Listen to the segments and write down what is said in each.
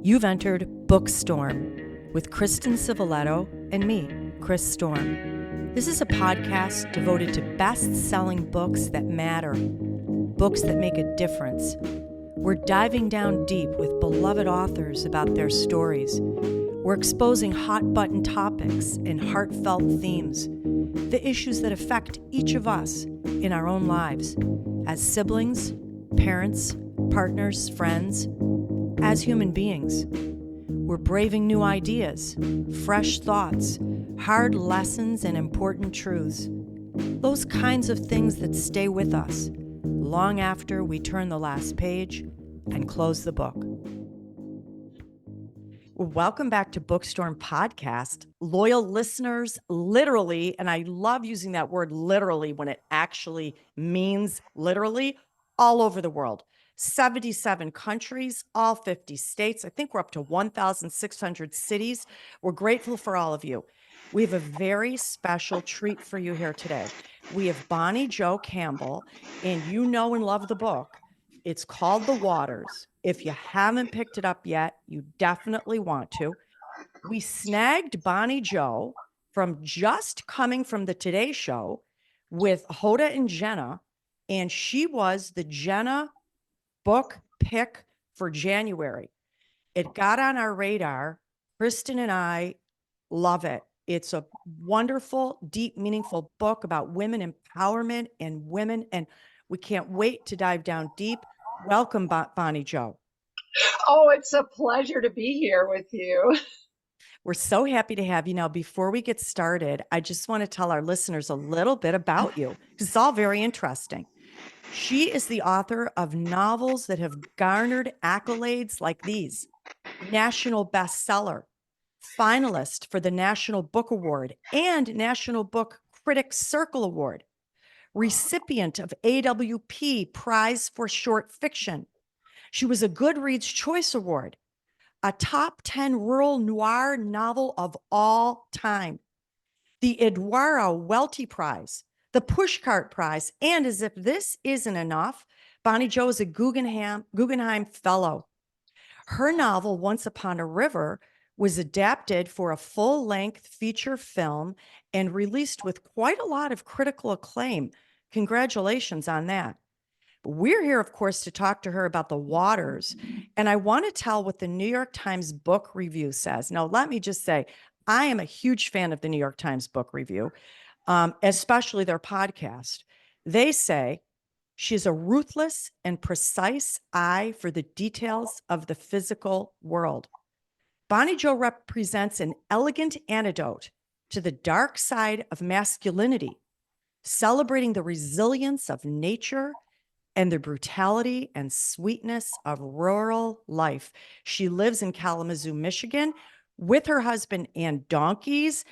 You've entered BOOKSTORM with Kristen Civiletto and me, Chris Storm. This is a podcast devoted to best-selling books that matter, books that make a difference. We're diving down deep with beloved authors about their stories. We're exposing hot-button topics and heartfelt themes, the issues that affect each of us in our own lives, as siblings, parents, partners, friends, as human beings. We're braving new ideas, fresh thoughts, hard lessons, and important truths. Those kinds of things that stay with us long after we turn the last page and close the book. Welcome back to BOOKSTORM Podcast. Loyal listeners, literally, and I love using that word literally when it actually means literally, all over the world. 77 countries, all 50 states. I think we're up to 1,600 cities. We're grateful for all of you. We have a very special treat for you here today. We have Bonnie Jo Campbell, and you know and love the book. It's called The Waters. If you haven't picked it up yet, you definitely want to. We snagged Bonnie Jo from just coming from the Today Show with Hoda and Jenna, and she was the Jenna book pick for January. It got on our radar. Kristen and I love it. It's a wonderful, deep, meaningful book about women empowerment and women, and we can't wait to dive down deep. Welcome, Bonnie Jo. Oh, it's a pleasure to be here with you. We're so happy to have you. Now, before we get started, I just want to tell our listeners a little bit about you, because it's all very interesting. She is the author of novels that have garnered accolades like these: national bestseller, finalist for the National Book Award and National Book Critics Circle Award, recipient of AWP Prize for Short Fiction. She was a Goodreads Choice Award, a top 10 rural noir novel of all time, the Edouard Welty Prize, the Pushcart Prize, and as if this isn't enough, Bonnie Jo is a Guggenheim Fellow. Her novel, Once Upon a River, was adapted for a full-length feature film and released with quite a lot of critical acclaim. Congratulations on that. We're here, of course, to talk to her about The Waters, and I want to tell what the New York Times Book Review says. Now, let me just say, I am a huge fan of the New York Times Book Review, especially their podcast. They say she's a ruthless and precise eye for the details of the physical world. Bonnie Jo represents an elegant antidote to the dark side of masculinity, celebrating the resilience of nature and the brutality and sweetness of rural life. She lives in Kalamazoo, Michigan, with her husband and donkeys.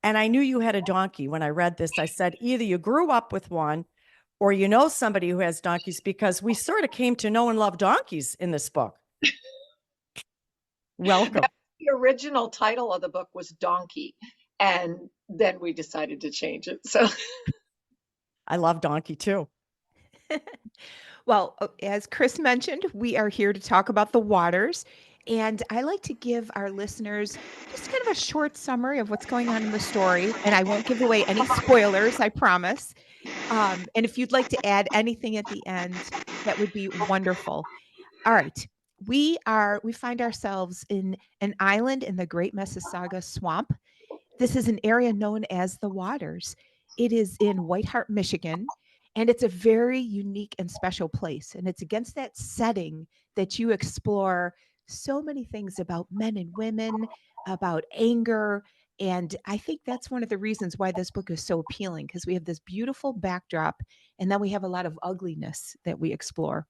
And I knew you had a donkey. When I read this, I said, either you grew up with one or you know somebody who has donkeys, because we sort of came to know and love donkeys in this book. Welcome. The original title of the book was Donkey, and then we decided to change it. So I love donkey too. Well, as Chris mentioned, we are here to talk about The Waters. And I like to give our listeners just kind of a short summary of what's going on in the story. And I won't give away any spoilers, I promise. And if you'd like to add anything at the end, that would be wonderful. All right. We find ourselves in an island in the Great Massasauga Swamp. This is an area known as The Waters. It is in Whiteheart, Michigan. And it's a very unique and special place. And it's against that setting that you explore so many things about men and women, about anger. And I think that's one of the reasons why this book is so appealing, because we have this beautiful backdrop, and then we have a lot of ugliness that we explore.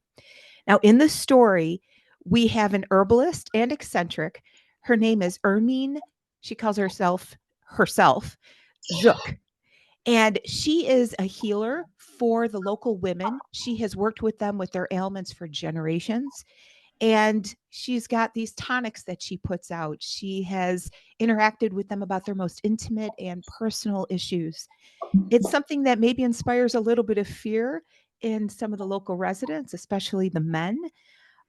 Now, in the story, we have an herbalist and eccentric. Her name is Hermine. She calls herself Zook. And she is a healer for the local women. She has worked with them with their ailments for generations. And she's got these tonics that she puts out. She has interacted with them about their most intimate and personal issues. It's something that maybe inspires a little bit of fear in some of the local residents, especially the men.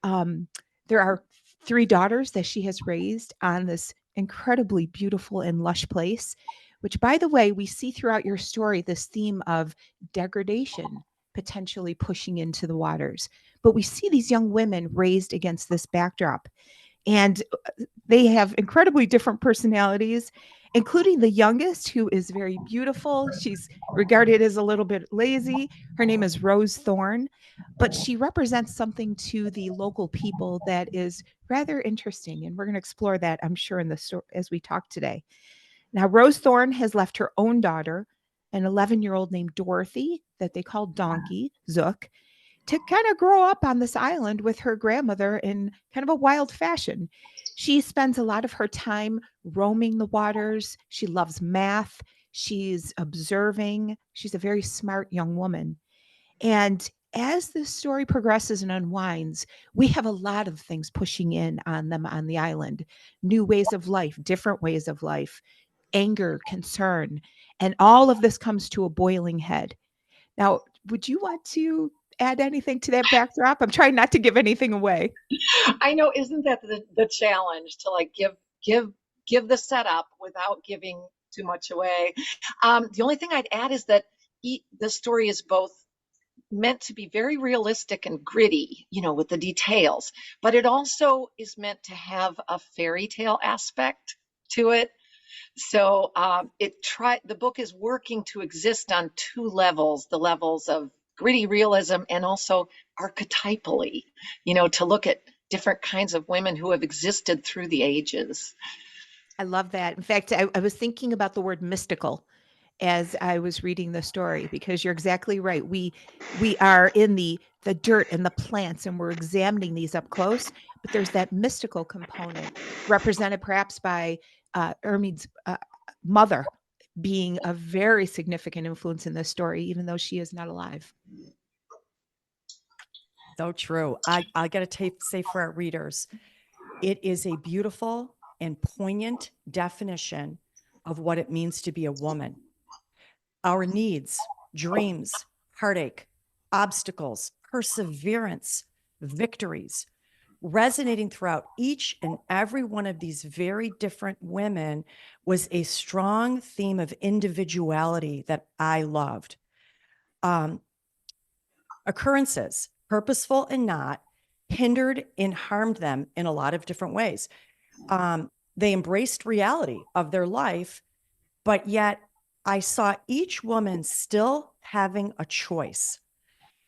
There are 3 daughters that she has raised on this incredibly beautiful and lush place, which, by the way, we see throughout your story this theme of degradation potentially pushing into the waters. But we see these young women raised against this backdrop, and they have incredibly different personalities, including the youngest, who is very beautiful. She's regarded as a little bit lazy. Her name is Rose Thorn, but she represents something to the local people that is rather interesting. And we're going to explore that, I'm sure, in the story as we talk today. Now, Rose Thorn has left her own daughter, an 11-year-old named Dorothy, that they call Donkey, Zook, to kind of grow up on this island with her grandmother in kind of a wild fashion. She spends a lot of her time roaming the waters. She loves math. She's observing. She's a very smart young woman. And as this story progresses and unwinds, we have a lot of things pushing in on them on the island. New ways of life, different ways of life, anger, concern, and all of this comes to a boiling head. Now, would you want to add anything to that backdrop? I'm trying not to give anything away. I know, isn't that the challenge, to like give the setup without giving too much away? The only thing I'd add is that the story is both meant to be very realistic and gritty, with the details, but it also is meant to have a fairy tale aspect to it. So the book is working to exist on two levels: the levels of gritty realism and also archetypally, to look at different kinds of women who have existed through the ages. I love that. In fact, I was thinking about the word mystical as I was reading the story, because you're exactly right. We are in the dirt and the plants, and we're examining these up close, but there's that mystical component represented perhaps by Hermine's mother being a very significant influence in this story, even though she is not alive. So true. I got to say for our readers, it is a beautiful and poignant definition of what it means to be a woman. Our needs, dreams, heartache, obstacles, perseverance, victories, resonating throughout each and every one of these very different women was a strong theme of individuality that I loved. Occurrences, purposeful and not, hindered and harmed them in a lot of different ways. They embraced reality of their life, but yet I saw each woman still having a choice.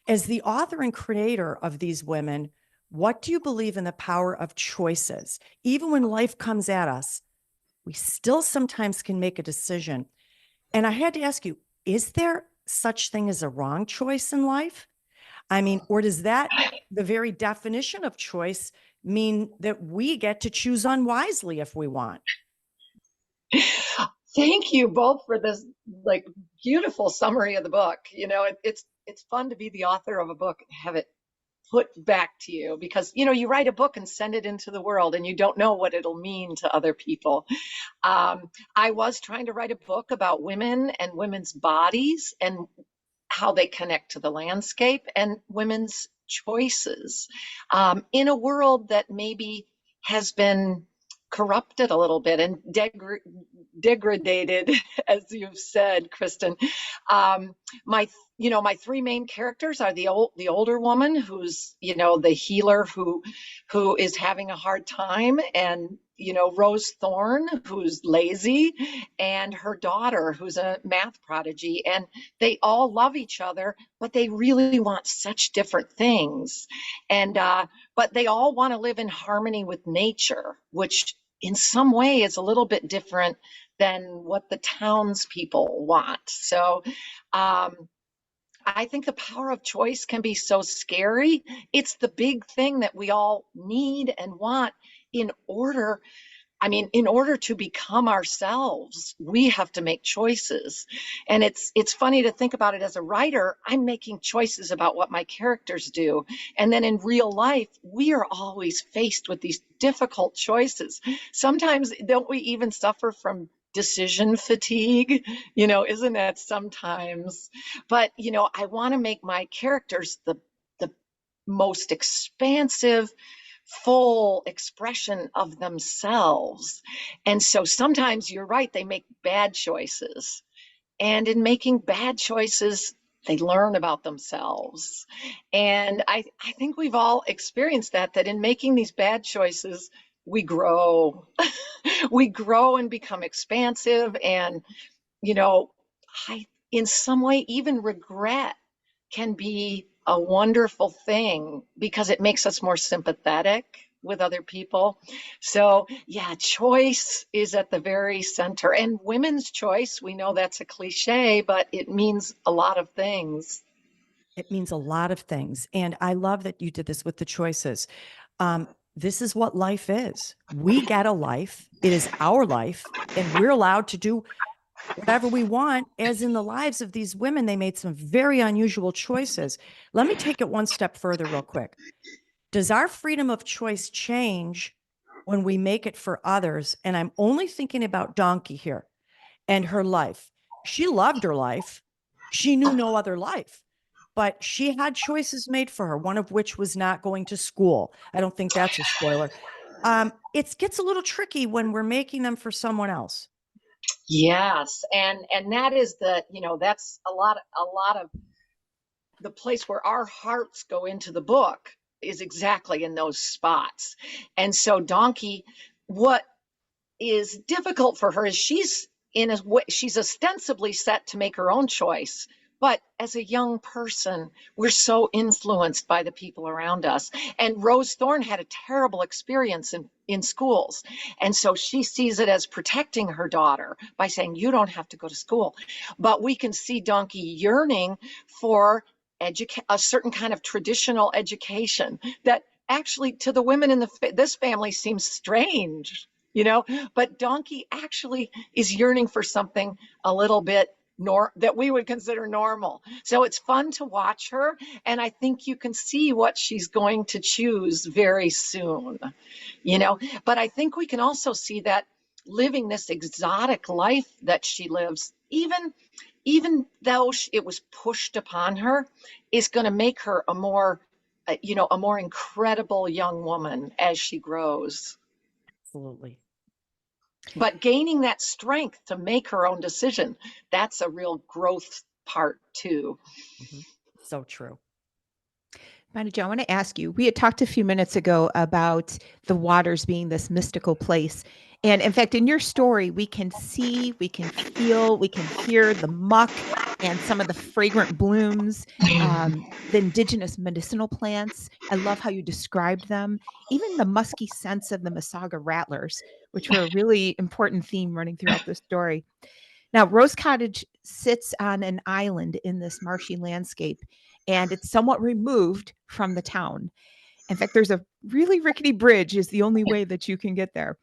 As the author and creator of these women, what do you believe in the power of choices? Even when life comes at us, we still sometimes can make a decision. And I had to ask you, is there such thing as a wrong choice in life? I mean, or does that, the very definition of choice, mean that we get to choose unwisely if we want? Thank you both for this beautiful summary of the book. It's fun to be the author of a book and have it put back to you, because you write a book and send it into the world and you don't know what it'll mean to other people. I was trying to write a book about women and women's bodies and how they connect to the landscape and women's choices in a world that maybe has been corrupted a little bit and degraded, as you've said, Kristen. My three main characters are the older woman who's the healer who is having a hard time, and Rose Thorn, who's lazy, and her daughter, who's a math prodigy. And they all love each other, but they really want such different things. And but they all want to live in harmony with nature, which in some way is a little bit different than what the townspeople want. So I think the power of choice can be so scary. It's the big thing that we all need and want in order to become ourselves. We have to make choices. And it's funny to think about it. As a writer, I'm making choices about what my characters do. And then in real life, we are always faced with these difficult choices. Sometimes don't we even suffer from decision fatigue? Isn't that sometimes? But, I want to make my characters the most expansive, full expression of themselves. And so sometimes you're right, they make bad choices. And in making bad choices, they learn about themselves. And I think we've all experienced that in making these bad choices, we grow. We grow and become expansive. And, you know, in some way, even regret can be a wonderful thing because it makes us more sympathetic with other people. So yeah, choice is at the very center. And women's choice, we know that's a cliche, but it means a lot of things. It means a lot of things. And I love that you did this with the choices. This is what life is. We get a life. It is our life, and we're allowed to do whatever we want. As in the lives of these women, they made some very unusual choices. Let me take it one step further real quick. Does our freedom of choice change when we make it for others? And I'm only thinking about Donkey here and her life. She loved her life. She knew no other life, but she had choices made for her, one of which was not going to school. I don't think that's a spoiler. It gets a little tricky when we're making them for someone else. Yes, and that is that's a lot of the place where our hearts go into the book is exactly in those spots. And so Donkey, what is difficult for her is she's ostensibly set to make her own choice. But as a young person, we're so influenced by the people around us. And Rose Thorne had a terrible experience in schools. And so she sees it as protecting her daughter by saying, you don't have to go to school. But we can see Donkey yearning for a certain kind of traditional education that actually to the women in this family seems strange, but Donkey actually is yearning for something a little bit that we would consider normal. So it's fun to watch her, and I think you can see what she's going to choose very soon, but I think we can also see that living this exotic life that she lives, even though it was pushed upon her, is going to make her a more incredible young woman as she grows. Absolutely. But gaining that strength to make her own decision, that's a real growth part too. Mm-hmm. So true. Bonnie Jo, I want to ask you, we had talked a few minutes ago about the waters being this mystical place. And in fact, in your story, we can see, we can feel, we can hear the muck and some of the fragrant blooms, the indigenous medicinal plants. I love how you described them, even the musky scents of the Massasauga rattlers, which were a really important theme running throughout the story. Now, Rose Cottage sits on an island in this marshy landscape, and it's somewhat removed from the town. In fact, there's a really rickety bridge is the only way that you can get there.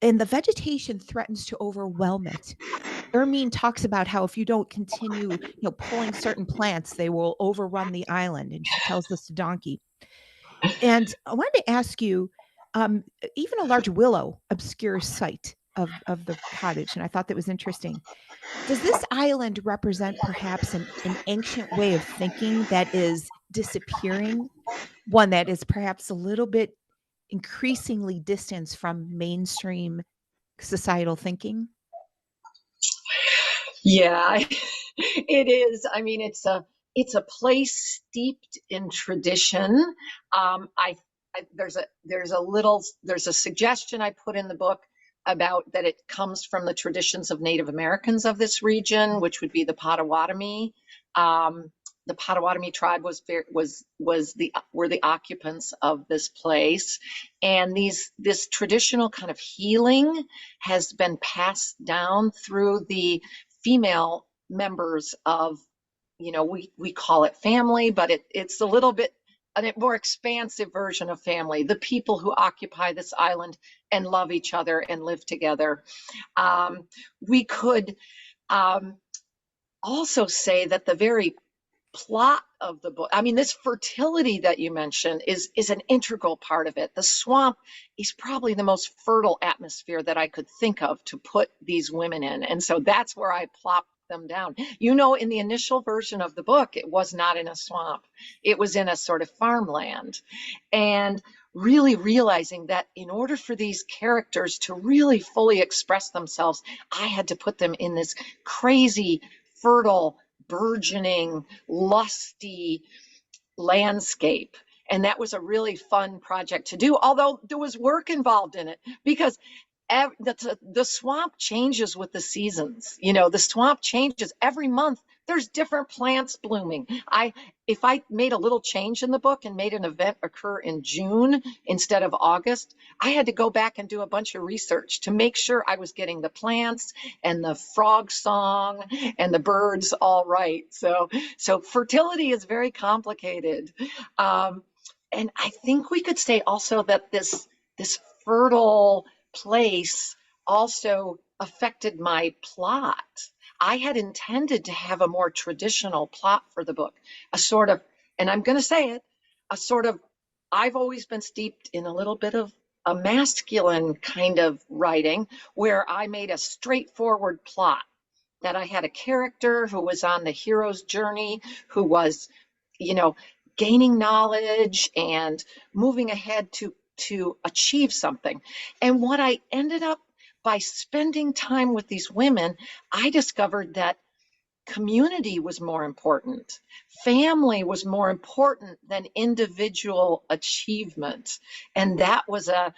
And the vegetation threatens to overwhelm it. Hermine talks about how if you don't continue, pulling certain plants, they will overrun the island. And she tells this to Donkey. And I wanted to ask you, even a large willow obscures sight of the cottage. And I thought that was interesting. Does this island represent perhaps an ancient way of thinking that is disappearing? One that is perhaps a little bit increasingly distanced from mainstream societal thinking? Yeah, it is. I mean, it's a place steeped in tradition. There's a suggestion I put in the book about that it comes from the traditions of Native Americans of this region, which would be the Potawatomi. The Potawatomi tribe were the occupants of this place, and this traditional kind of healing has been passed down through the female members of, we call it family, but it's a little bit a more expansive version of family, the people who occupy this island and love each other and live together. We could also say that the very plot of the book, I mean, this fertility that you mentioned is an integral part of it. The swamp is probably the most fertile atmosphere that I could think of to put these women in. And so that's where I plopped them down. In the initial version of the book, it was not in a swamp. It was in a sort of farmland. And really realizing that in order for these characters to really fully express themselves, I had to put them in this crazy, fertile, burgeoning, lusty landscape. And that was a really fun project to do, although there was work involved in it, because the swamp changes with the seasons. The swamp changes every month. There's different plants blooming. If I made a little change in the book and made an event occur in June instead of August, I had to go back and do a bunch of research to make sure I was getting the plants and the frog song and the birds all right. So fertility is very complicated. And I think we could say also that this fertile place also affected my plot. I had intended to have a more traditional plot for the book, a sort of, and I'm going to say it, a sort of, I've always been steeped in a little bit of a masculine kind of writing where I made a straightforward plot, that I had a character who was on the hero's journey, who was, gaining knowledge and moving ahead to achieve something. And what I ended up, by spending time with these women, I discovered that community was more important. Family was more important than individual achievement. And that was a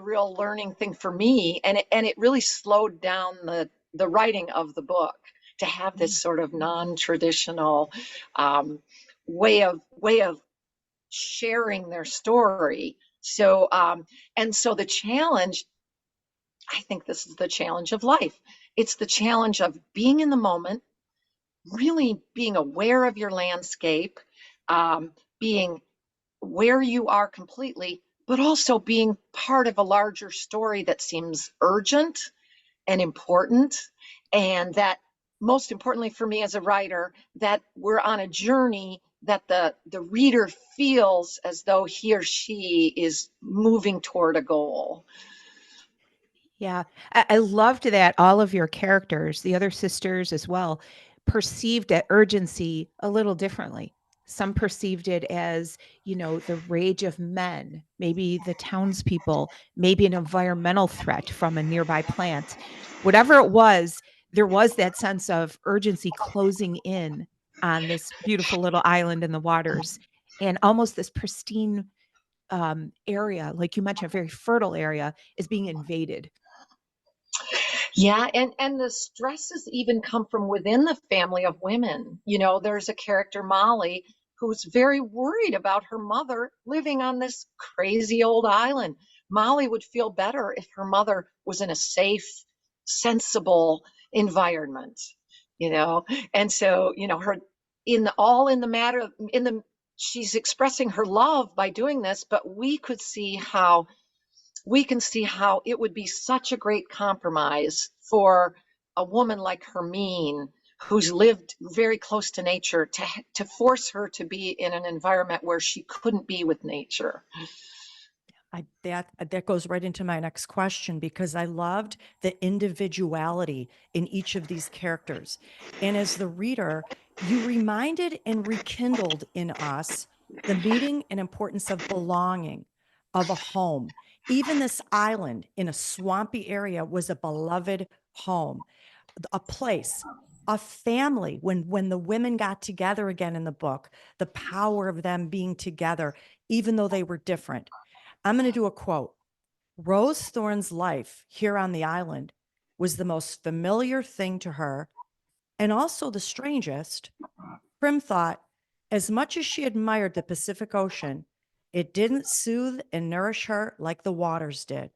real learning thing for me. And it really slowed down the writing of the book, to have this sort of non-traditional way of sharing their story. So the challenge, I think this is the challenge of life. It's the challenge of being in the moment, really being aware of your landscape, being where you are completely, but also being part of a larger story that seems urgent and important. And that, most importantly for me as a writer, that we're on a journey that the reader feels as though he or she is moving toward a goal. Yeah, I loved that all of your characters, the other sisters as well, perceived that urgency a little differently. Some perceived it as, the rage of men, maybe the townspeople, maybe an environmental threat from a nearby plant. Whatever it was, there was that sense of urgency closing in on this beautiful little island in the waters, and almost this pristine area, like you mentioned, a very fertile area, is being invaded. Yeah, and the stresses even come from within the family of women. There's a character, Molly, who's very worried about her mother living on this crazy old island. Molly would feel better if her mother was in a safe, sensible environment, And so, her in the matter in the she's expressing her love by doing this, but we can see how it would be such a great compromise for a woman like Hermine, who's lived very close to nature, to force her to be in an environment where she couldn't be with nature. That goes right into my next question, because I loved the individuality in each of these characters. And as the reader, you reminded and rekindled in us the meaning and importance of belonging, of a home. Even this island in a swampy area was a beloved home, a place, a family. When the women got together again in the book, the power of them being together, even though they were different. I'm going to do a quote. Rose Thorne's life here on the island was the most familiar thing to her, and also the strangest. Prim thought, as much as she admired the Pacific Ocean, it didn't soothe and nourish her like the waters did.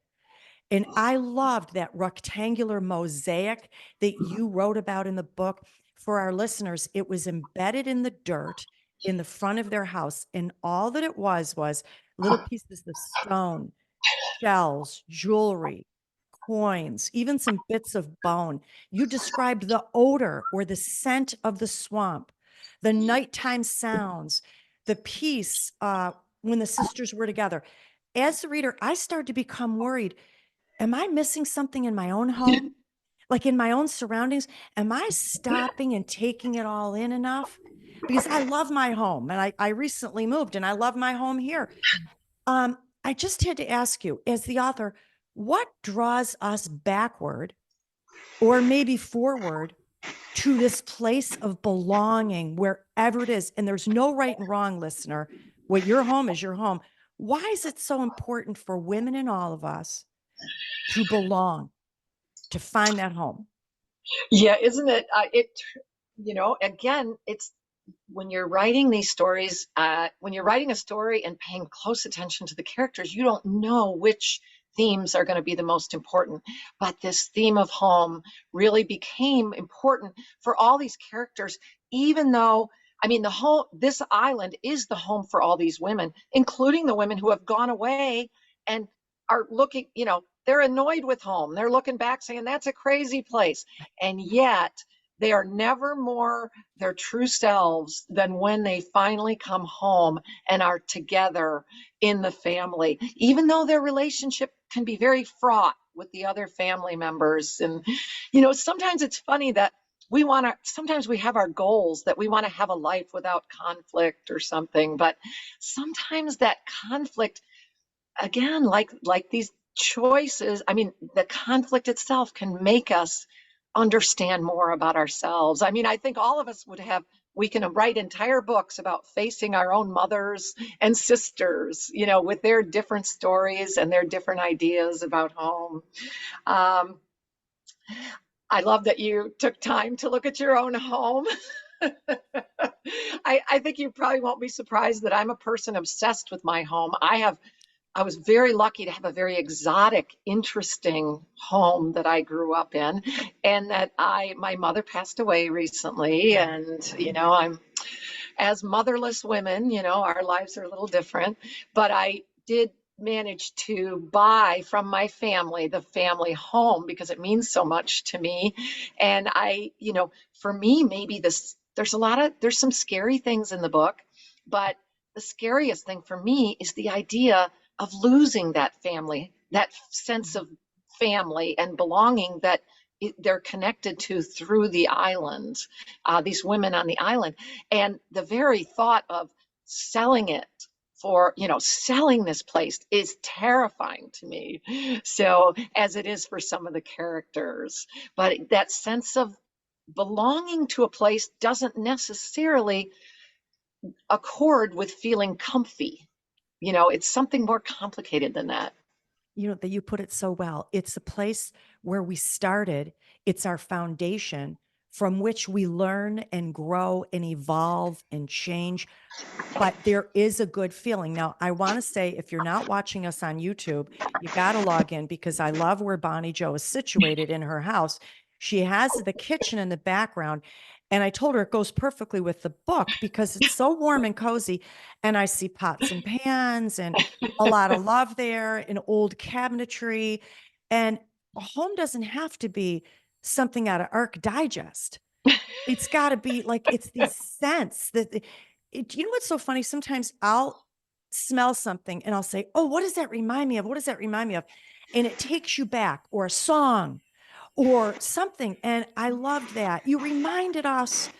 And I loved that rectangular mosaic that you wrote about in the book. For our listeners, it was embedded in the dirt in the front of their house. And all that it was little pieces of stone, shells, jewelry, coins, even some bits of bone. You described the odor or the scent of the swamp, the nighttime sounds, the peace when the sisters were together. As the reader, I started to become worried. Am I missing something in my own home? Like in my own surroundings? Am I stopping and taking it all in enough? Because I love my home, and I recently moved and I love my home here. I just had to ask you, as the author, what draws us backward or maybe forward to this place of belonging wherever it is? And there's no right and wrong, listener. What your home is your home. Why is it so important for women and all of us to belong, to find that home? Yeah, isn't it? Again, it's when you're writing these stories, when you're writing a story and paying close attention to the characters, you don't know which themes are going to be the most important. But this theme of home really became important for all these characters, even though, I mean, this island is the home for all these women, including the women who have gone away and are looking, they're annoyed with home. They're looking back saying, that's a crazy place. And yet, they are never more their true selves than when they finally come home and are together in the family, even though their relationship can be very fraught with the other family members. And, sometimes it's funny that sometimes we have our goals that we want to have a life without conflict or something, but sometimes that conflict, again, like these choices, I mean, the conflict itself can make us understand more about ourselves. I mean, I think all of us we can write entire books about facing our own mothers and sisters, with their different stories and their different ideas about home. I love that you took time to look at your own home. I think you probably won't be surprised that I'm a person obsessed with my home. I was very lucky to have a very exotic, interesting home that I grew up in, and that my mother passed away recently. And, as motherless women, our lives are a little different, but I did manage to buy from my family the family home because it means so much to me. And for me, maybe there's some scary things in the book, but the scariest thing for me is the idea of losing that family, that sense of family and belonging that they're connected to through the island, these women on the island. And the very thought of selling it selling this place is terrifying to me. So, as it is for some of the characters, but that sense of belonging to a place doesn't necessarily accord with feeling comfy. It's something more complicated than that. That you put it so well. It's a place where we started. It's our foundation from which we learn and grow and evolve and change. But there is a good feeling. Now, I want to say, if you're not watching us on YouTube, you got to log in, because I love where Bonnie Jo is situated in her house. She has the kitchen in the background. And I told her it goes perfectly with the book because it's so warm and cozy. And I see pots and pans and a lot of love there, and old cabinetry. And a home doesn't have to be something out of Arc Digest. It's got to be like, it's the sense that, what's so funny? Sometimes I'll smell something and I'll say, oh, what does that remind me of? What does that remind me of? And it takes you back, or a song or something. And I loved that. You reminded us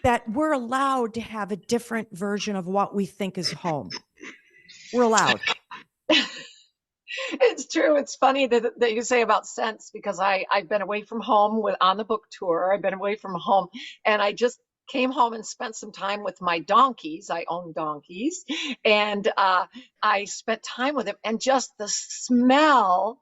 that we're allowed to have a different version of what we think is home. We're allowed. It's true. It's funny that you say about scents, because I've been away from home on the book tour. I've been away from home, and I just came home and spent some time with my donkeys. I own donkeys, and I spent time with them, and just the smell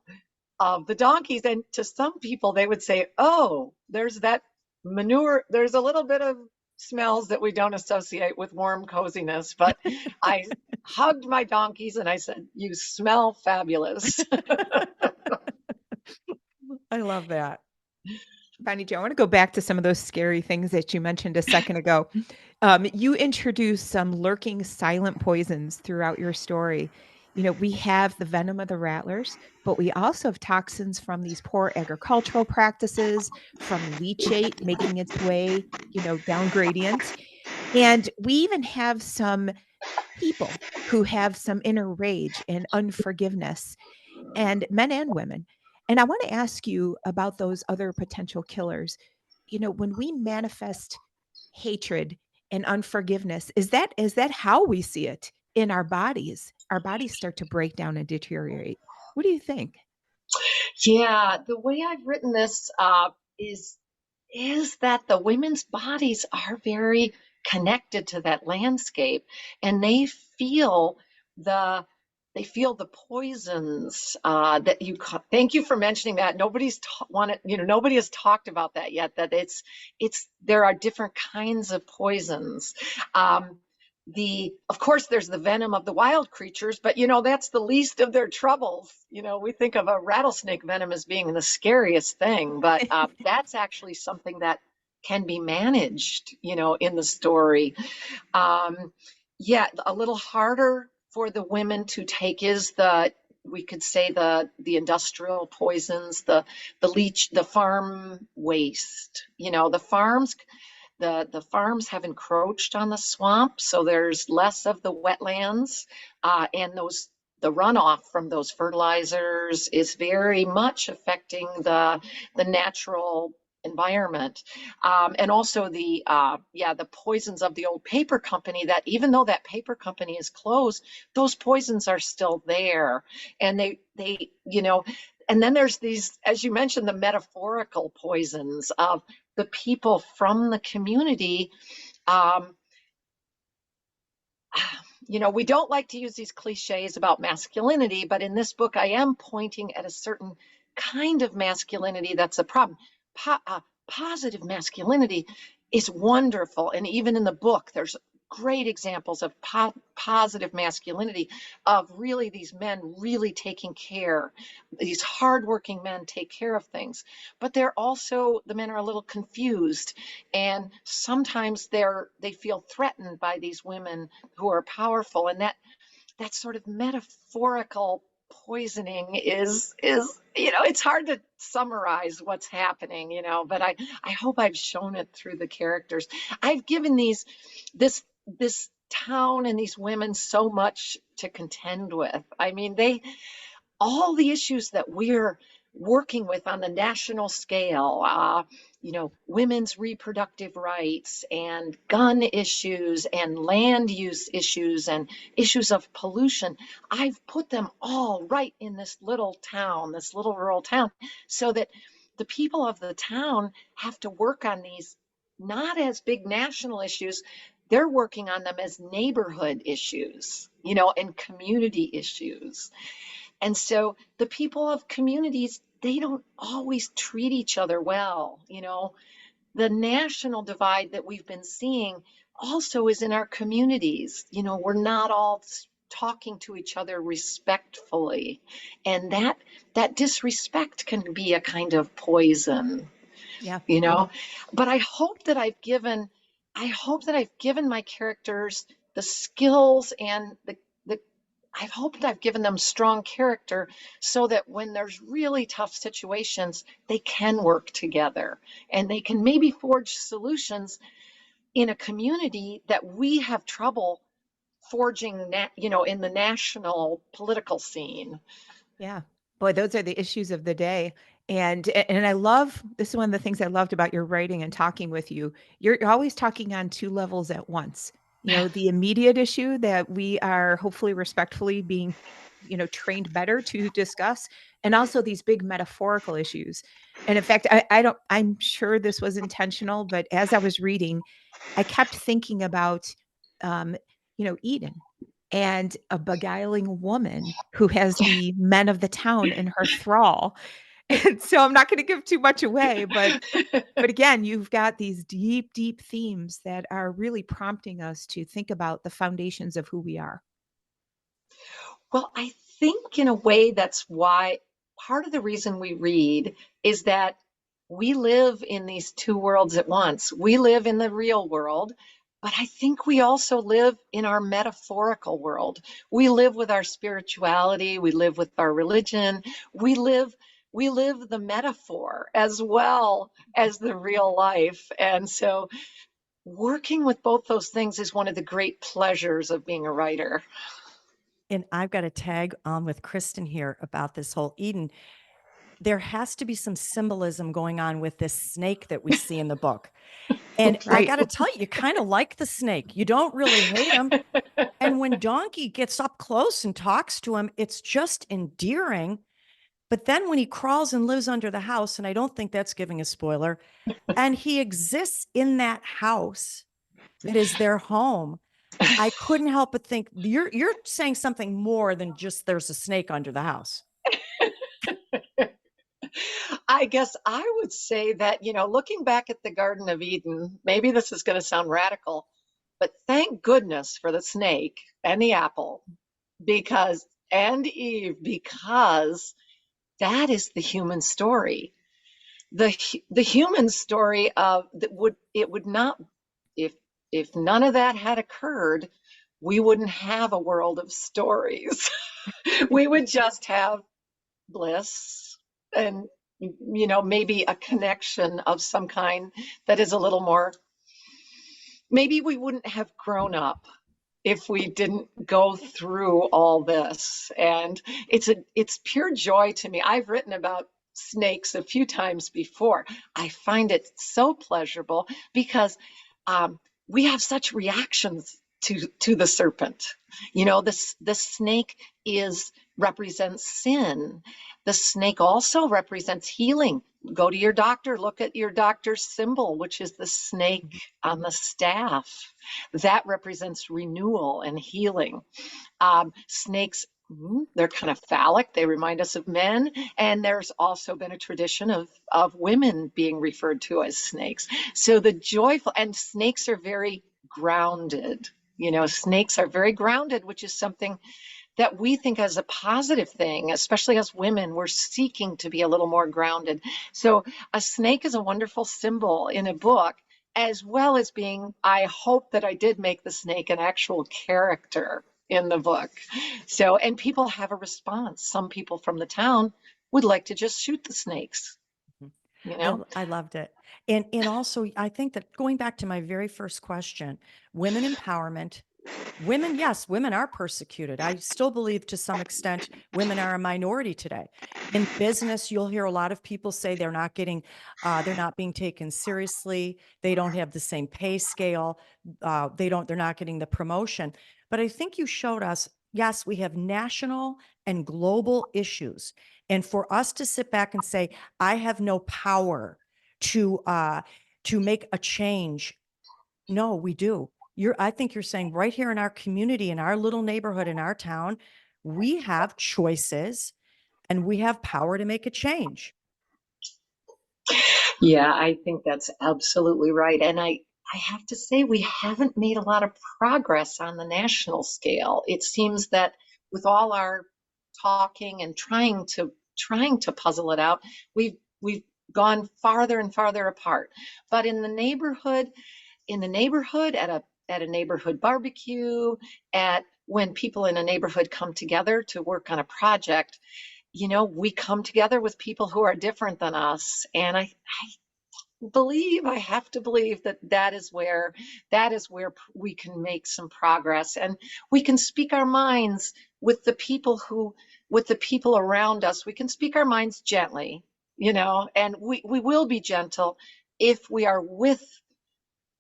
of the donkeys. And to some people, they would say, oh, there's that manure. There's a little bit of smells that we don't associate with warm coziness. But I hugged my donkeys and I said, you smell fabulous. I love that. Bonnie Jo, I want to go back to some of those scary things that you mentioned a second ago. You introduced some lurking silent poisons throughout your story. We have the venom of the rattlers, but we also have toxins from these poor agricultural practices, from leachate making its way, down gradient. And we even have some people who have some inner rage and unforgiveness, and men and women. And I want to ask you about those other potential killers. When we manifest hatred and unforgiveness, is that how we see it in our bodies start to break down and deteriorate. What do you think? Yeah, the way I've written this is is that the women's bodies are very connected to that landscape, and the they feel the poisons that thank you for mentioning that. Nobody has talked about that yet, that there are different kinds of poisons. Of course, there's the venom of the wild creatures, but that's the least of their troubles. We think of a rattlesnake venom as being the scariest thing, but that's actually something that can be managed, in the story. Yeah, a little harder for the women to take is we could say the industrial poisons, the leach, the farm waste. The farms have encroached on the swamp, so there's less of the wetlands, and the runoff from those fertilizers is very much affecting the natural environment, and also the poisons of the old paper company. That even though that paper company is closed, those poisons are still there, and they and then there's these, as you mentioned, the metaphorical poisons of the people from the community. Um, we don't like to use these cliches about masculinity, but in this book, I am pointing at a certain kind of masculinity that's a problem. Positive masculinity is wonderful. And even in the book, there's great examples of positive masculinity, of really these men really taking care, these hardworking men take care of things. But the men are a little confused, and sometimes they feel threatened by these women who are powerful, and that sort of metaphorical poisoning is it's hard to summarize what's happening, but I hope I've shown it through the characters. I've given this town and these women so much to contend with. I mean, all the issues that we're working with on the national scale, women's reproductive rights and gun issues and land use issues and issues of pollution, I've put them all right in this little rural town, so that the people of the town have to work on these not as big national issues. They're working on them as neighborhood issues, and community issues. And so the people of communities, they don't always treat each other well. The national divide that we've been seeing also is in our communities. We're not all talking to each other respectfully. And that disrespect can be a kind of poison. Yeah. But I hope that I've given my characters the skills and I hope that I've given them strong character, so that when there's really tough situations, they can work together and they can maybe forge solutions in a community that we have trouble forging, in the national political scene. Yeah. Boy, those are the issues of the day. And I love, this is one of the things I loved about your writing and talking with you. You're always talking on two levels at once. The immediate issue that we are hopefully respectfully being, trained better to discuss, and also these big metaphorical issues. And in fact, I'm sure this was intentional, but as I was reading, I kept thinking about, um, Eden and a beguiling woman who has the men of the town in her thrall. And so I'm not going to give too much away, but again, you've got these deep, deep themes that are really prompting us to think about the foundations of who we are. Well, I think in a way that's why part of the reason we read is that we live in these two worlds at once. We live in the real world, but I think we also live in our metaphorical world. We live with our spirituality, we live with our religion, we live the metaphor as well as the real life. And so working with both those things is one of the great pleasures of being a writer. And I've got to tag on with Kristen here about this whole Eden. there has to be some symbolism going on with this snake that we see in the book. And I Right. got to tell you, you kind of like the snake. You don't really hate him. And when Donkey gets up close and talks to him, it's just endearing. But then when he crawls and lives under the house, and I don't think that's giving a spoiler, and he exists in that house that is their home, I couldn't help but think you're saying something more than just there's a snake under the house. I guess I would say that, looking back at the Garden of Eden, maybe this is going to sound radical, but thank goodness for the snake and the apple and Eve, because that is the human story. The human story of that would not, if none of that had occurred, we wouldn't have a world of stories. We would just have bliss and maybe a connection of some kind that is a little more. Maybe we wouldn't have grown up if we didn't go through all this. And it's pure joy to me. I've written about snakes a few times before. I find it so pleasurable because we have such reactions to the serpent. The snake represents sin. The snake also represents healing. Go to your doctor, look at your doctor's symbol, which is the snake on the staff. That represents renewal and healing. Snakes, they're kind of phallic. They remind us of men. And there's also been a tradition of women being referred to as snakes. So and snakes are very grounded. Snakes are very grounded, which is something that we think as a positive thing, especially as women. We're seeking to be a little more grounded. So a snake is a wonderful symbol in a book, as well as being, I hope that I did make the snake an actual character in the book. So, and people have a response. Some people from the town would like to just shoot the snakes. I loved it. And also, I think that going back to my very first question, women empowerment, women, yes, women are persecuted. I still believe to some extent women are a minority today. In business, you'll hear a lot of people say they're not being taken seriously. They don't have the same pay scale. They're not getting the promotion. But I think you showed us, yes, we have national and global issues. And for us to sit back and say, I have no power to make a change. No, we do. I think you're saying right here in our community, in our little neighborhood, in our town, we have choices and we have power to make a change. Yeah, I think that's absolutely right. And I have to say, we haven't made a lot of progress on the national scale. It seems that with all our talking and trying to puzzle it out, we've gone farther and farther apart. But in the neighborhood, at a neighborhood barbecue, when people in a neighborhood come together to work on a project, we come together with people who are different than us. And I have to believe that is where we can make some progress, and we can speak our minds with the people around us. We can speak our minds gently, and we will be gentle if we are with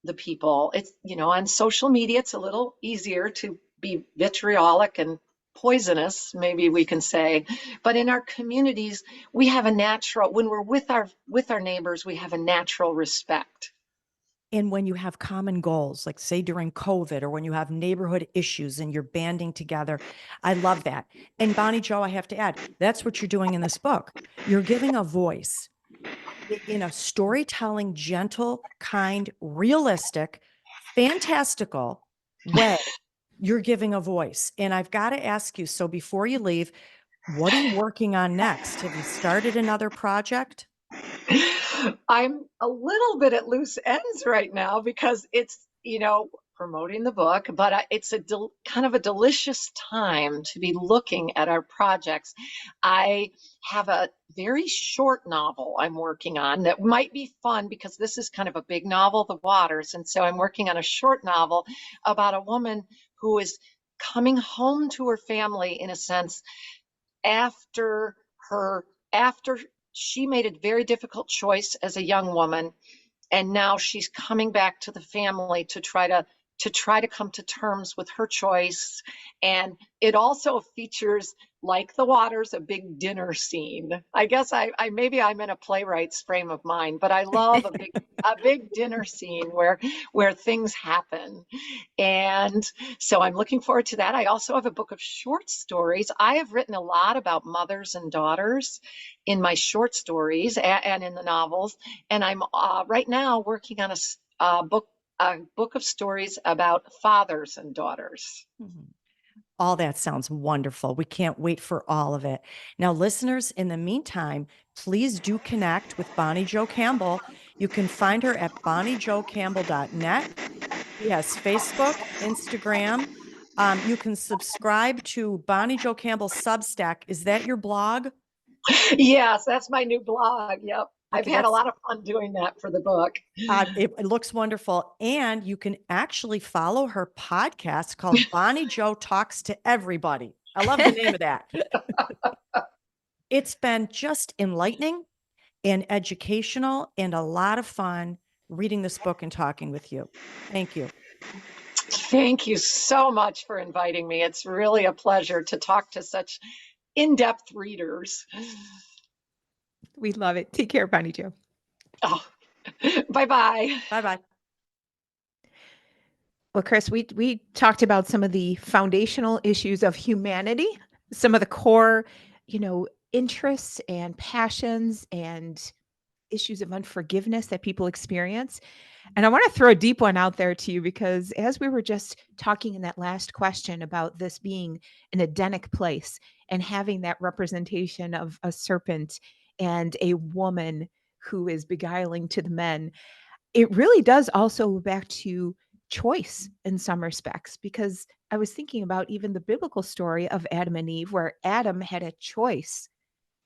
the people. It's, on social media, it's a little easier to be vitriolic and poisonous, maybe we can say, but in our communities, we have when we're with our neighbors, we have a natural respect. And when you have common goals, like say during COVID, or when you have neighborhood issues and you're banding together, I love that. And Bonnie Jo, I have to add, that's what you're doing in this book. You're giving a voice in a storytelling, gentle, kind, realistic, fantastical way. You're giving a voice. And I've got to ask you, so before you leave, what are you working on next? Have you started another project? I'm a little bit at loose ends right now because it's, promoting the book, but it's kind of a delicious time to be looking at our projects. I have a very short novel I'm working on that might be fun because this is kind of a big novel, The Waters. And so I'm working on a short novel about a woman who is coming home to her family, in a sense, after she made a very difficult choice as a young woman, and now she's coming back to the family to try to come to terms with her choice. And it also features, like the waters, a big dinner scene. I guess I maybe I'm in a playwright's frame of mind, but I love a big dinner scene where things happen. And so I'm looking forward to that. I also have a book of short stories. I have written a lot about mothers and daughters in my short stories and in the novels. And I'm right now working on a book of stories about fathers and daughters. Mhm. All that sounds wonderful. We can't wait for all of it. Now, listeners, in the meantime, please do connect with Bonnie Jo Campbell. You can find her at bonniejocampbell.net. She has Facebook, Instagram. You can subscribe to Bonnie Jo Campbell's Substack. Is that your blog? Yes, that's my new blog. Yep. I've Okay, had a lot of fun doing that for the book. it looks wonderful. And you can actually follow her podcast called Bonnie Jo Talks to Everybody. I love the name of that. It's been just enlightening and educational and a lot of fun reading this book and talking with you. Thank you. Thank you so much for inviting me. It's really a pleasure to talk to such in-depth readers. We love it. Take care, Bonnie Jo. Oh, bye-bye. Bye-bye. Well, Chris, we talked about some of the foundational issues of humanity, some of the core, interests and passions and issues of unforgiveness that people experience. And I want to throw a deep one out there to you because as we were just talking in that last question about this being an Edenic place and having that representation of a serpent and a woman who is beguiling to the men, it really does also go back to choice in some respects, because I was thinking about even the biblical story of Adam and Eve, where Adam had a choice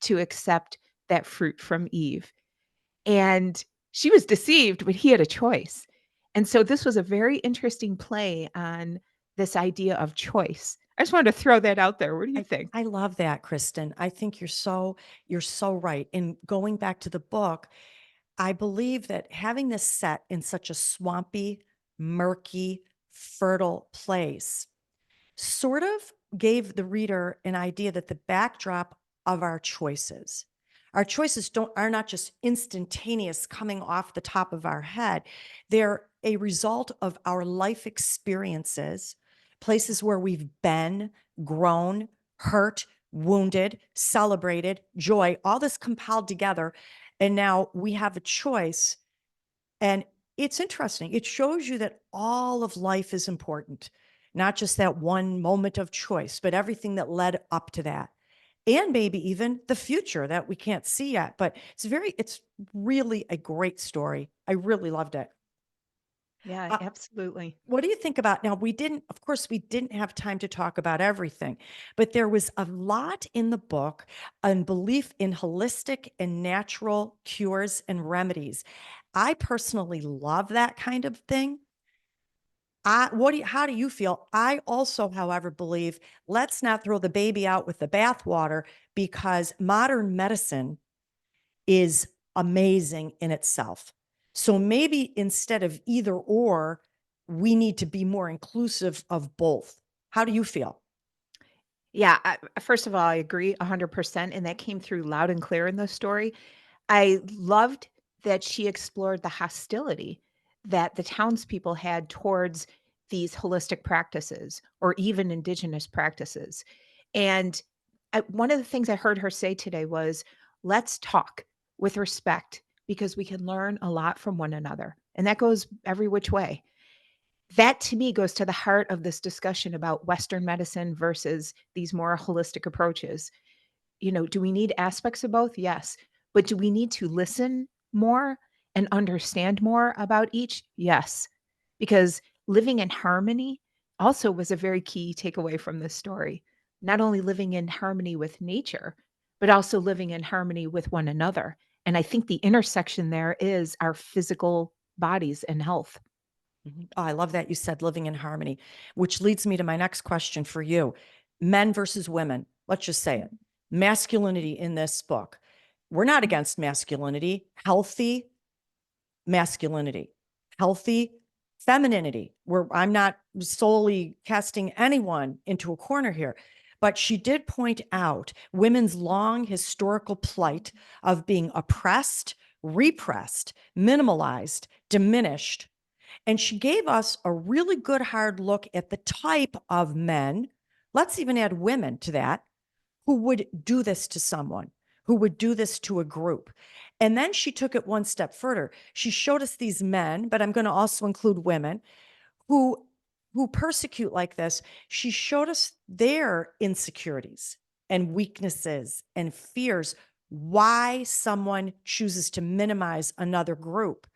to accept that fruit from Eve. And she was deceived, but he had a choice. And so this was a very interesting play on this idea of choice. I just wanted to throw that out there. What do you think? I love that, Kristen. I think you're so right. And going back to the book, I believe that having this set in such a swampy, murky, fertile place sort of gave the reader an idea that the backdrop of our choices are not just instantaneous coming off the top of our head. They're a result of our life experiences, places where we've been, grown, hurt, wounded, celebrated, joy, all this compiled together. And now we have a choice. And it's interesting. It shows you that all of life is important, not just that one moment of choice, but everything that led up to that. And maybe even the future that we can't see yet. But it's really a great story. I really loved it. Yeah, absolutely. What do you think about now? Of course, we didn't have time to talk about everything, but there was a lot in the book on belief in holistic and natural cures and remedies. I personally love that kind of thing. How do you feel? I also, however, believe let's not throw the baby out with the bathwater, because modern medicine is amazing in itself. So maybe instead of either or, we need to be more inclusive of both. How do you feel? Yeah, first of all, I agree 100%. And that came through loud and clear in the story. I loved that she explored the hostility that the townspeople had towards these holistic practices or even indigenous practices. And one of the things I heard her say today was, let's talk with respect because we can learn a lot from one another. And that goes every which way. That to me goes to the heart of this discussion about Western medicine versus these more holistic approaches. Do we need aspects of both? Yes. But do we need to listen more and understand more about each? Yes. Because living in harmony also was a very key takeaway from this story. Not only living in harmony with nature, but also living in harmony with one another. And I think the intersection there is our physical bodies and health. Oh, I love that you said living in harmony, which leads me to my next question for you. Men versus women. Let's just say it. Masculinity in this book. we're not against masculinity, healthy masculinity, healthy femininity, where I'm not solely casting anyone into a corner here. But she did point out women's long historical plight of being oppressed, repressed, minimalized, diminished. And she gave us a really good hard look at the type of men, let's even add women to that, who would do this to someone, who would do this to a group. And then she took it one step further. She showed us these men, but I'm going to also include women who persecute like this. She showed us their insecurities and weaknesses and fears, why someone chooses to minimize another group.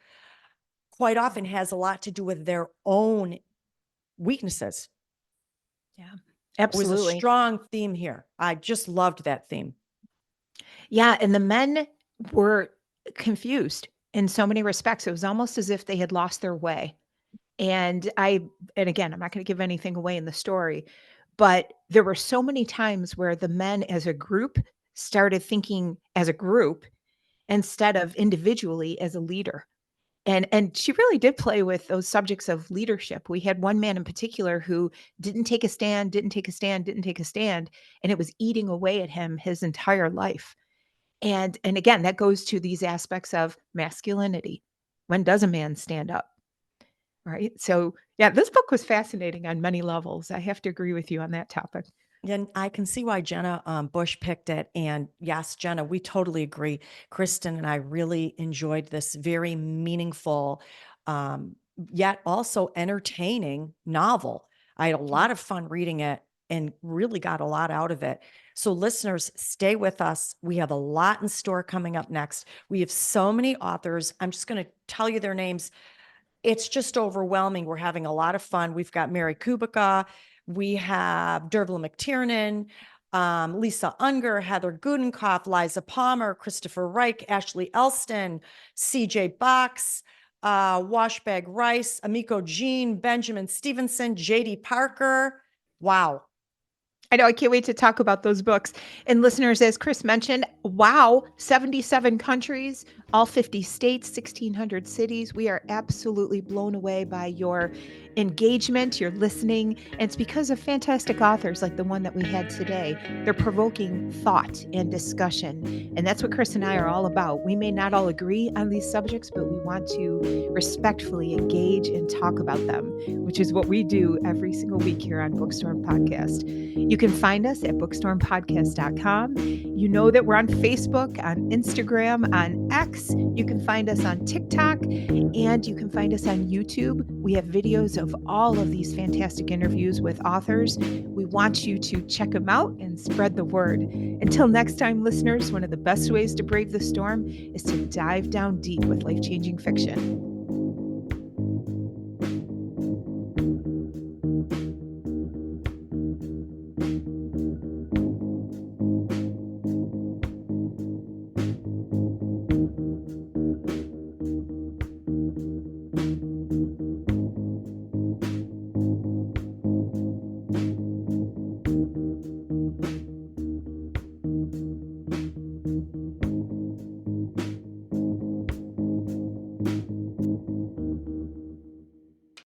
Quite often has a lot to do with their own weaknesses. Yeah, It was a absolutely. strong theme here. I just loved that theme. Yeah, and the men were confused in so many respects. It was almost as if they had lost their way. And again, I'm not going to give anything away in the story, but there were so many times where the men as a group started thinking as a group instead of individually as a leader. And she really did play with those subjects of leadership. We had one man in particular who didn't take a stand, didn't take a stand, didn't take a stand, and it was eating away at him his entire life. And again, that goes to these aspects of masculinity. When does a man stand up? Right? So, yeah, this book was fascinating on many levels. I have to agree with you on that topic. And I can see why Jenna Bush picked it. And yes, Jenna, we totally agree. Kristen and I really enjoyed this very meaningful, yet also entertaining novel. I had a lot of fun reading it and really got a lot out of it. So listeners, stay with us. We have a lot in store coming up next. We have so many authors. I'm just going to tell you their names. It's just overwhelming. We're having a lot of fun. We've got Mary Kubica. We have Dervla McTiernan, Lisa Unger, Heather Gudenkoff, Liza Palmer, Christopher Reich, Ashley Elston, CJ Box, Washbag Rice, Amiko Jean, Benjamin Stevenson, JD Parker. Wow. I know. I can't wait to talk about those books. And listeners, as Chris mentioned, wow, 77 countries, all 50 states, 1,600 cities. We are absolutely blown away by your engagement, your listening. And it's because of fantastic authors like the one that we had today. They're provoking thought and discussion. And that's what Chris and I are all about. We may not all agree on these subjects, but we want to respectfully engage and talk about them, which is what we do every single week here on BOOKSTORM Podcast. You can find us at bookstompodcast.com. You know that we're on Facebook, on Instagram, on X. You can find us on TikTok, and you can find us on YouTube. We have videos of all of these fantastic interviews with authors. We want you to check them out and spread the word. Until next time, listeners, one of the best ways to brave the storm is to dive down deep with life-changing fiction.